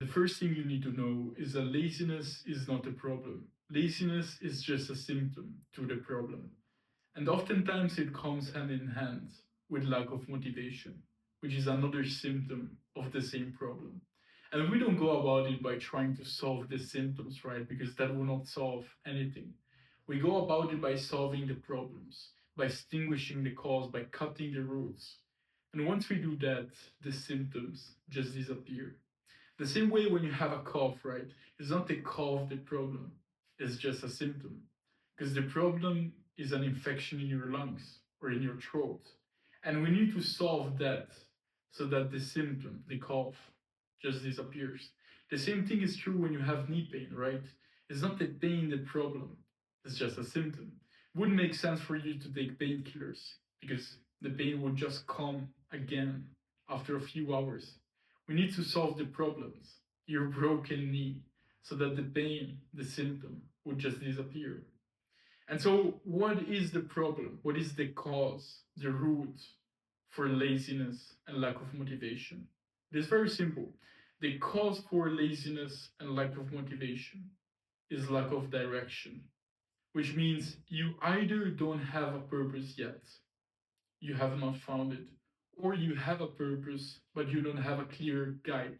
The first thing you need to know is that laziness is not a problem. Laziness is just a symptom to the problem. And oftentimes it comes hand in hand with lack of motivation, which is another symptom of the same problem. And we don't go about it by trying to solve the symptoms, right? Because that will not solve anything. We go about it by solving the problems, by extinguishing the cause, by cutting the roots. And once we do that, the symptoms just disappear. The same way when you have a cough, right? It's not the cough the problem, it's just a symptom. Because the problem is an infection in your lungs or in your throat. And we need to solve that so that the symptom, the cough, just disappears. The same thing is true when you have knee pain, right? It's not the pain the problem, it's just a symptom. It wouldn't make sense for you to take painkillers because the pain would just come again after a few hours. We need to solve the problems, your broken knee, so that the pain, the symptom, would just disappear. And so, what is the problem? What is the cause, the root for laziness and lack of motivation? It is very simple. The cause for laziness and lack of motivation is lack of direction, which means you either don't have a purpose yet, you have not found it, or you have a purpose, but you don't have a clear guide,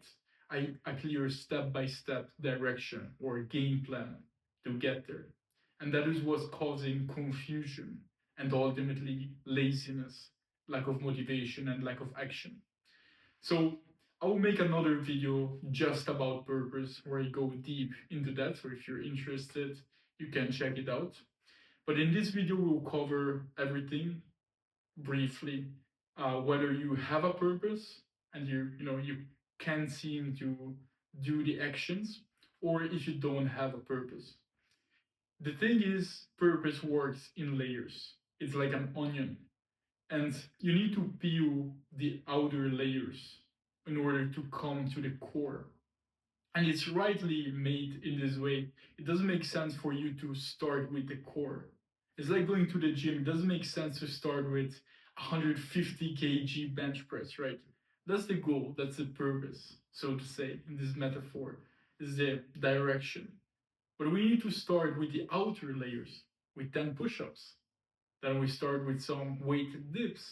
a clear step by step direction or game plan to get there. And that is what's causing confusion and ultimately laziness, lack of motivation, and lack of action. So I will make another video just about purpose where I go deep into that. So if you're interested, you can check it out. But in this video, we'll cover everything briefly, whether you have a purpose and you can't seem to do the actions, or if you don't have a purpose. The thing is, purpose works in layers. It's like an onion, and you need to peel the outer layers in order to come to the core. And it's rightly made in this way. It doesn't make sense for you to start with the core. It's like going to the gym. It doesn't make sense to start with 150 kg bench press, right? That's the goal. That's the purpose, so to say, in this metaphor, is the direction. But we need to start with the outer layers, with 10 push-ups. Then we start with some weighted dips,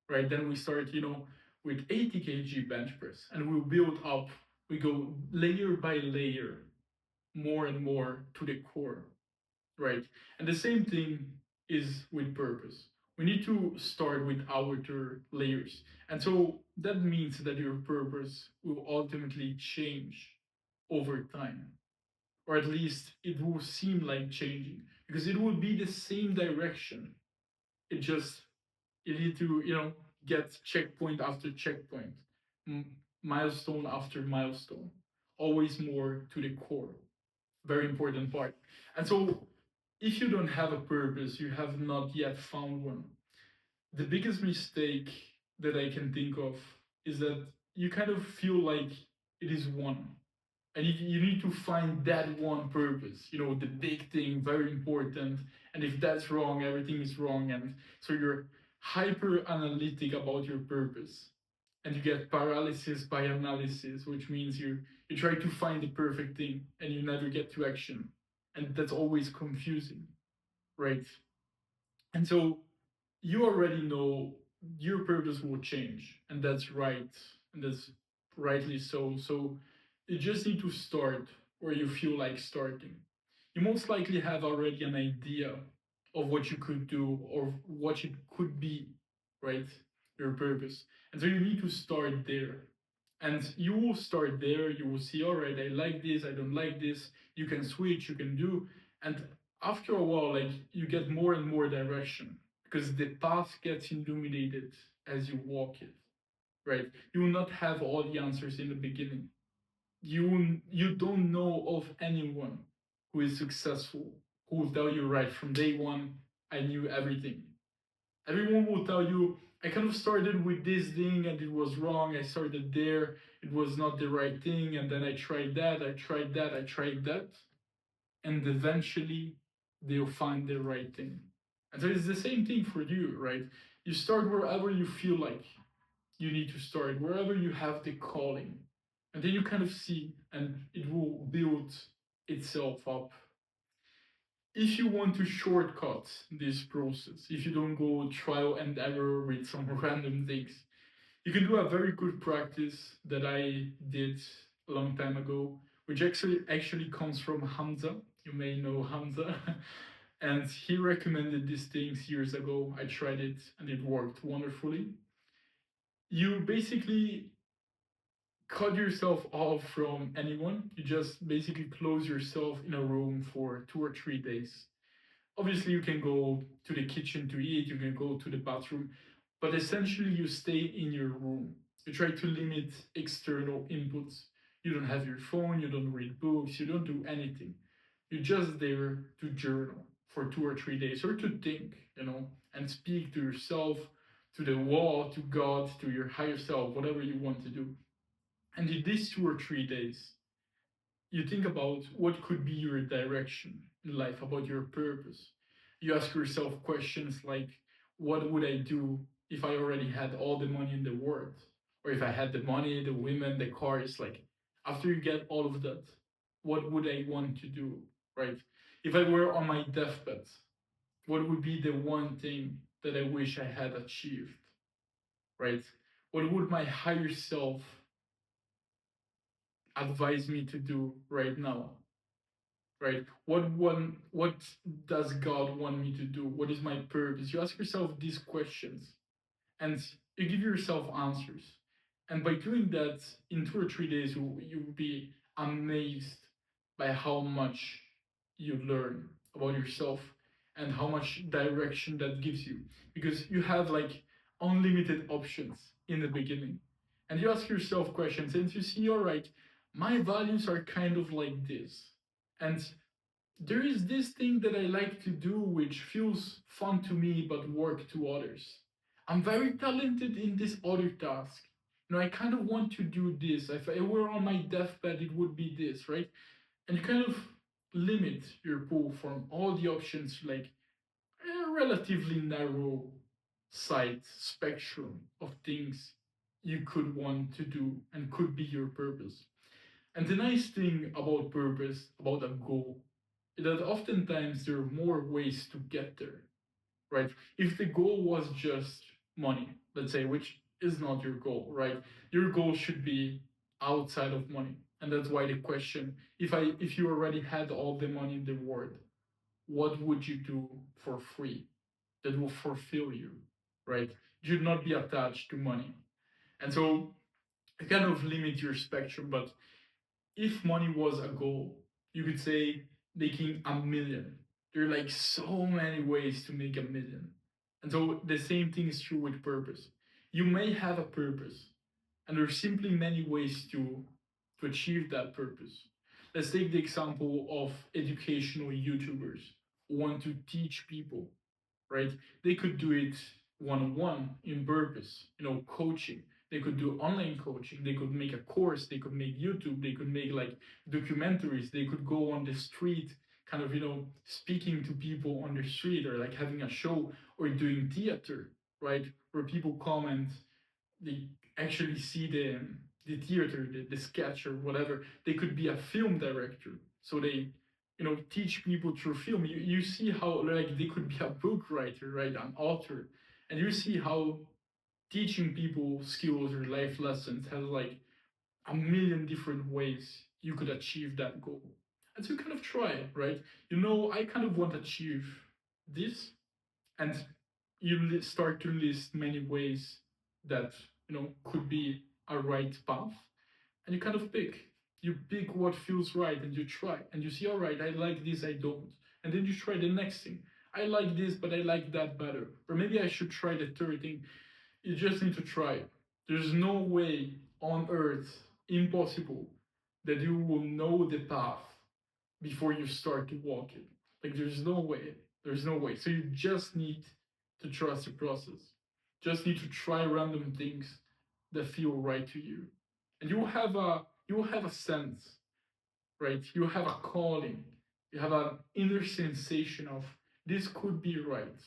right? Then we start, with 80 kg bench press, and we'll build up. We go layer by layer, more and more to the core, right? And the same thing is with purpose. We need to start with outer layers. And so that means that your purpose will ultimately change over time, or at least it will seem like changing because it will be the same direction. It just, you need to, get checkpoint after checkpoint, milestone after milestone, always more to the core. Very important part. And so, if you don't have a purpose, you have not yet found one. The biggest mistake that I can think of is that you kind of feel like it is one. And you need to find that one purpose, the big thing, very important. And if that's wrong, everything is wrong. And so you're hyper analytic about your purpose. And you get paralysis by analysis, which means you try to find the perfect thing and you never get to action. And that's always confusing, right? And so you already know your purpose will change, and that's right, and that's rightly so. So you just need to start where you feel like starting. You most likely have already an idea of what you could do or what it could be, right? Your purpose. And so you need to start there. And you will start there, you will see, all right, I like this, I don't like this. You can switch, you can do. And after a while, like you get more and more direction because the path gets illuminated as you walk it, right? You will not have all the answers in the beginning. You don't know of anyone who is successful, who will tell you right from day one, I knew everything. Everyone will tell you, I kind of started with this thing and it was wrong. I started there, it was not the right thing, and then I tried that, I tried that, I tried that, and eventually they'll find the right thing. And so it's the same thing for you, right? You start wherever you feel like you need to start, wherever you have the calling. And then you kind of see and it will build itself up. If you want to shortcut this process, if you don't go trial and error with some random things, you can do a very good practice that I did a long time ago, which actually comes from Hamza. You may know Hamza. And he recommended these things years ago. I tried it and it worked wonderfully. You basically cut yourself off from anyone. You just basically close yourself in a room for 2 or 3 days. Obviously, you can go to the kitchen to eat, you can go to the bathroom, but essentially, you stay in your room. You try to limit external inputs. You don't have your phone, you don't read books, you don't do anything. You're just there to journal for 2 or 3 days or to think, and speak to yourself, to the wall, to God, to your higher self, whatever you want to do. And in these 2 or 3 days, you think about what could be your direction in life, about your purpose. You ask yourself questions like, what would I do if I already had all the money in the world? Or if I had the money, the women, the cars, like after you get all of that, what would I want to do? Right? If I were on my deathbed, what would be the one thing that I wish I had achieved? Right? What would my higher self advise me to do right now? Right? What does God want me to do? What is my purpose? You ask yourself these questions and you give yourself answers. And by doing that in 2 or 3 days, you will be amazed by how much you learn about yourself and how much direction that gives you. Because you have like unlimited options in the beginning. And you ask yourself questions and you see, all right, my values are kind of like this. And there is this thing that I like to do which feels fun to me but work to others. I'm very talented in this other task. I kind of want to do this. If I were on my deathbed, it would be this, right? And you kind of limit your pool from all the options, like a relatively narrow sight spectrum of things you could want to do and could be your purpose. And the nice thing about purpose, about a goal, is that oftentimes there are more ways to get there, right? If the goal was just money, let's say, which is not your goal, right? Your goal should be outside of money. And that's why the question, if you already had all the money in the world, what would you do for free that will fulfill you, right? You should not be attached to money. And so you kind of limit your spectrum, but if money was a goal, you could say making 1 million. There are like so many ways to make 1 million. And so the same thing is true with purpose. You may have a purpose, and there are simply many ways to achieve that purpose. Let's take the example of educational YouTubers who want to teach people, right? They could do it one on one in purpose, coaching. They could do online coaching. They could make a course. They could make YouTube. They could make like documentaries. They could go on the street, kind of, speaking to people on the street or like having a show or doing theater, right? Where people come and they actually see the theater, the sketch or whatever. They could be a film director. So they teach people through film. You see how like they could be a book writer, right, an author, and you see how teaching people skills or life lessons has like a million different ways you could achieve that goal. And so you kind of try it, right? I kind of want to achieve this, and you start to list many ways that could be a right path, and you kind of pick what feels right and you try and you see, all right, I like this, I don't, and then you try the next thing. I like this but I like that better, or maybe I should try the third thing. You just need to try it. There's no way on earth, impossible, that you will know the path before you start to walk it. Like there's no way. So you just need to trust the process. Just need to try random things that feel right to you, and you will have a sense, right? You have a calling. You have an inner sensation of this could be right.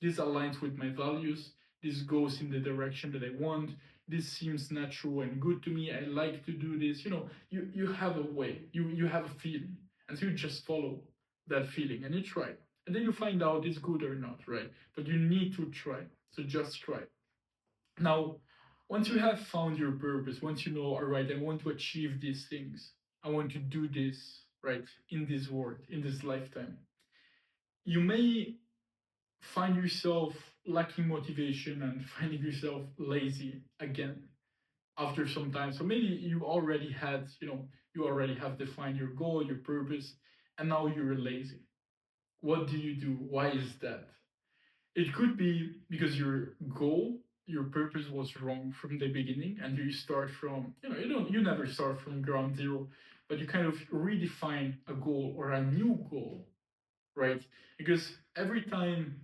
This aligns with my values. This goes in the direction that I want. this seems natural and good to me. I like to do this. You have a way. You have a feeling, and so you just follow that feeling and you try, and then you find out it's good or not, right? But you need to try. So just try. Now, once you have found your purpose, once you know, all right, I want to achieve these things, I want to do this, right, in this world, in this lifetime, you may find yourself lacking motivation and finding yourself lazy again after some time. So maybe you already have defined your goal, your purpose, and now you're lazy. What do you do? Why is that? It could be because your goal, your purpose was wrong from the beginning, and you start from, you never start from ground zero, but you kind of redefine a goal or a new goal, right? Because every time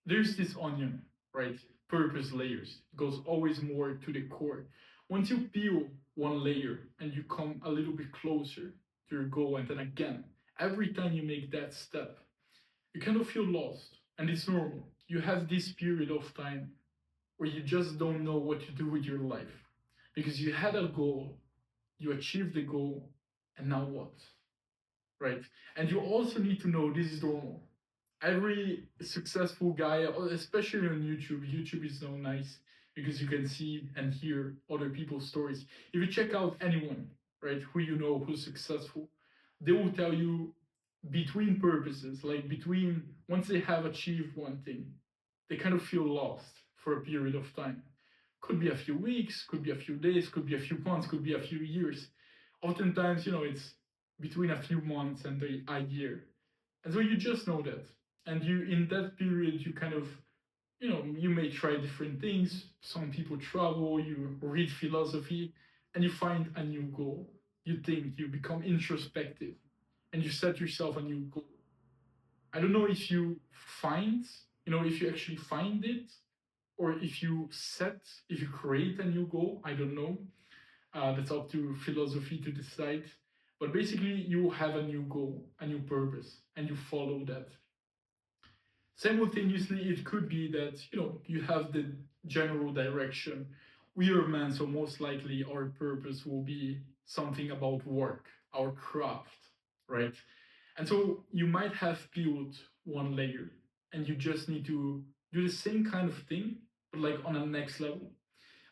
there's this onion, right? Purpose layers. It goes always more to the core. Once you peel one layer and you come a little bit closer to your goal, and then again, every time you make that step, you kind of feel lost. And it's normal. You have this period of time where you just don't know what to do with your life. Because you had a goal, you achieved the goal, and now what? Right? And you also need to know this is normal. Every successful guy, especially on YouTube is so nice because you can see and hear other people's stories. If you check out anyone, right, who you know who's successful, they will tell you between purposes, like between once they have achieved one thing, they kind of feel lost for a period of time. Could be a few weeks, could be a few days, could be a few months, could be a few years. Oftentimes, it's between a few months and a year. And so you just know that. And you, in that period, you kind of, you may try different things. Some people travel, you read philosophy, and you find a new goal. You think, you become introspective, and you set yourself a new goal. I don't know if you find, if you actually find it, or if you create a new goal. I don't know. That's up to philosophy to decide. But basically, you have a new goal, a new purpose, and you follow that. Simultaneously, it could be that you have the general direction. We are men, so most likely our purpose will be something about work, our craft, right? And so you might have built one layer, and you just need to do the same kind of thing, but like on a next level.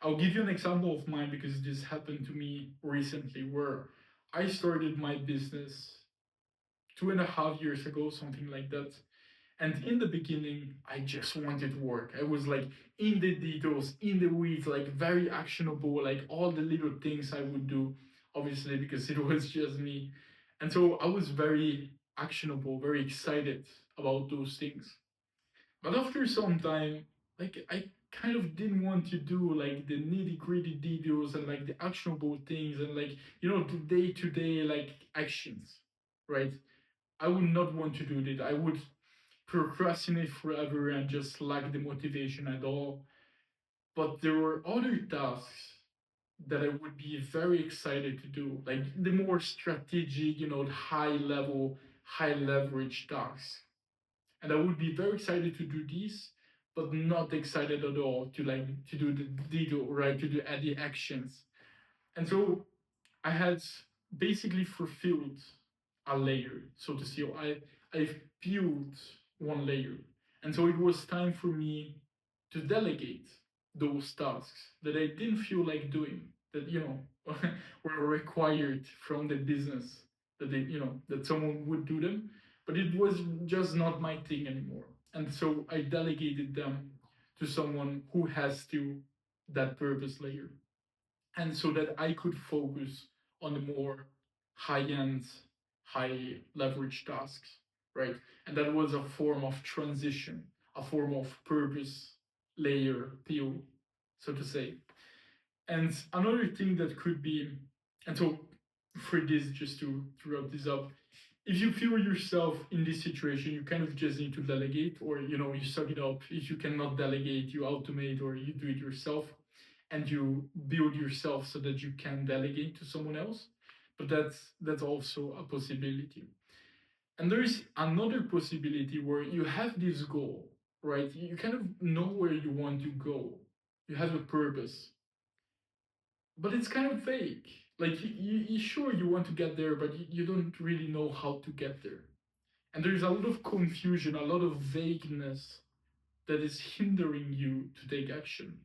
I'll give you an example of mine because this happened to me recently, where I started my business 2.5 years ago, something like that. And in the beginning, I just wanted work. I was like in the details, in the weeds, like very actionable, like all the little things I would do, obviously, because it was just me. And so I was very actionable, very excited about those things. But after some time, like I kind of didn't want to do like the nitty gritty details and like the actionable things and like, the day to day like actions, right? I would not want to do that. I would procrastinate forever and just lack the motivation at all. But there were other tasks that I would be very excited to do, like the more strategic, the high level, high leverage tasks. And I would be very excited to do these, but not excited at all to like to do the detail, right? To do the actions. And so I had basically fulfilled a layer, so to say. I've peeled one layer. And so it was time for me to delegate those tasks that I didn't feel like doing, that, were required from the business, that that someone would do them. But it was just not my thing anymore. And so I delegated them to someone who has to that purpose layer, and so that I could focus on the more high end, high leverage tasks, right? And that was a form of transition, a form of purpose layer peel, so to say. And another thing that could be, and so for this, just to wrap this up, if you feel yourself in this situation, you kind of just need to delegate, or you suck it up. If you cannot delegate, you automate or you do it yourself, and you build yourself so that you can delegate to someone else. But that's also a possibility. And there is another possibility where you have this goal, right? You kind of know where you want to go. You have a purpose, but it's kind of vague. Like you sure you want to get there, but you don't really know how to get there. And there's a lot of confusion, a lot of vagueness that is hindering you to take action.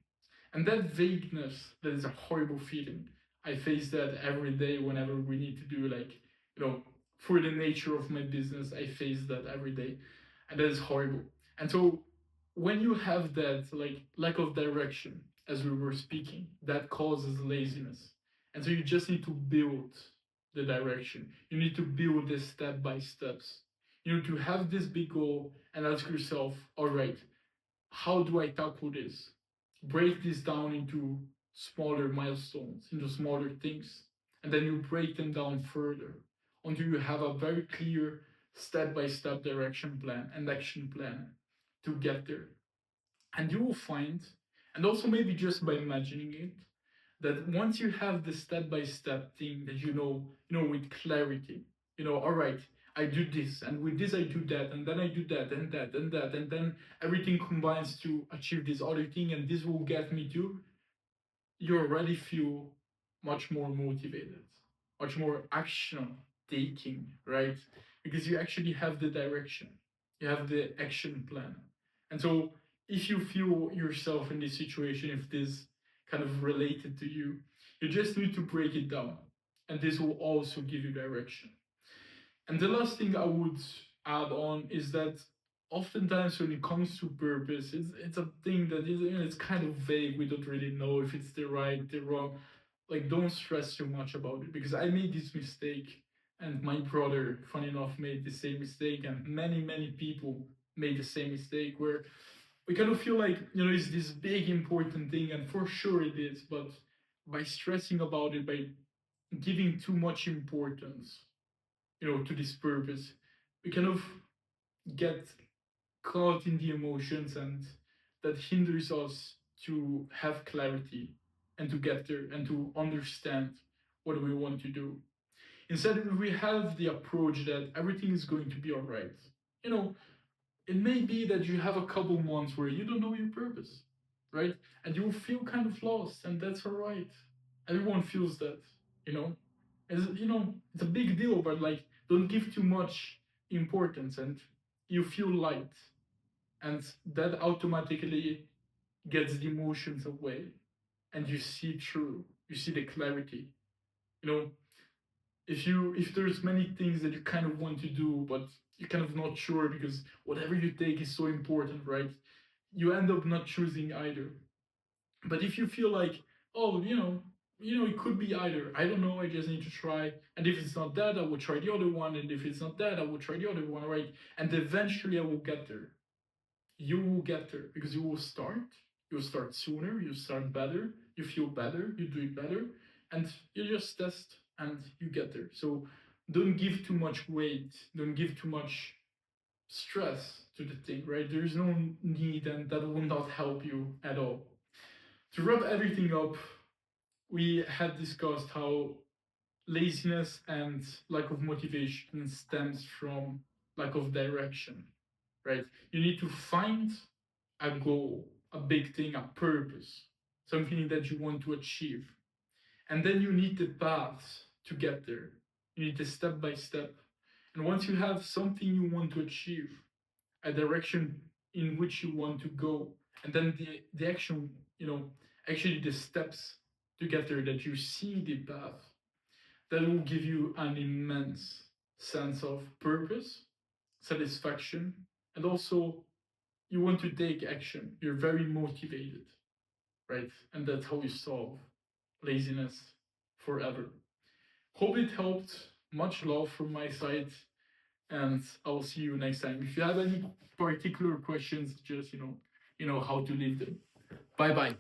And that vagueness, that is a horrible feeling. I face that every day whenever we need to do, like, for the nature of my business, I face that every day. And that is horrible. And so when you have that, like, lack of direction, as we were speaking, that causes laziness. And so you just need to build the direction. You need to build this step by steps. You need to have this big goal and ask yourself, all right, how do I tackle this? Break this down into smaller milestones, into smaller things, and then you break them down further until you have a very clear step by step direction plan and action plan to get there. And you will find, and also maybe just by imagining it, that once you have the step by step thing that with clarity, all right, I do this, and with this I do that, and then I do that, and that, and that, and then everything combines to achieve this other thing, and this will get me to, you already feel much more motivated, much more action taking, right? Because you actually have the direction, you have the action plan. And so if you feel yourself in this situation, if this kind of related to you, you just need to break it down. And this will also give you direction. And the last thing I would add on is that oftentimes when it comes to purpose, it's a thing that is, it's kind of vague. We don't really know if it's the right, the wrong. Like, don't stress too much about it, because I made this mistake, and my brother, funny enough, made the same mistake, and many, many people made the same mistake, where we kind of feel like, it's this big important thing, and for sure it is, but by stressing about it, by giving too much importance, to this purpose, we kind of get caught in the emotions, and that hinders us to have clarity and to get there and to understand what we want to do. Instead, if we have the approach that everything is going to be all right, you know, it may be that you have a couple months where you don't know your purpose, right? And you will feel kind of lost, and that's all right. Everyone feels that, you know. It's a big deal, but like, don't give too much importance, and you feel light, and that automatically gets the emotions away, and you see through, you see the clarity. You know, if there's many things that you kind of want to do, but you're kind of not sure because whatever you take is so important, right? You end up not choosing either. But if you feel like, oh, it could be either. I don't know. I just need to try. And if it's not that, I will try the other one. And if it's not that, I will try the other one, right? And eventually, I will get there. You will get there because you will start. You'll start sooner. You start better. You feel better. You do it better, and you just test and you get there. So don't give too much weight. Don't give too much stress to the thing, right? There is no need, and that will not help you at all. To wrap everything up, we had discussed how laziness and lack of motivation stems from lack of direction, right? You need to find a goal, a big thing, a purpose, something that you want to achieve. And then you need the path to get there. You need the step by step. And once you have something you want to achieve, a direction in which you want to go, and then the action, actually the steps to get there, that you see the path, that will give you an immense sense of purpose, satisfaction, and also you want to take action. You're very motivated, right? And that's how you solve laziness forever. Hope it helped. Much love from my side, and I'll see you next time. If you have any particular questions, just you know how to leave them. Bye bye.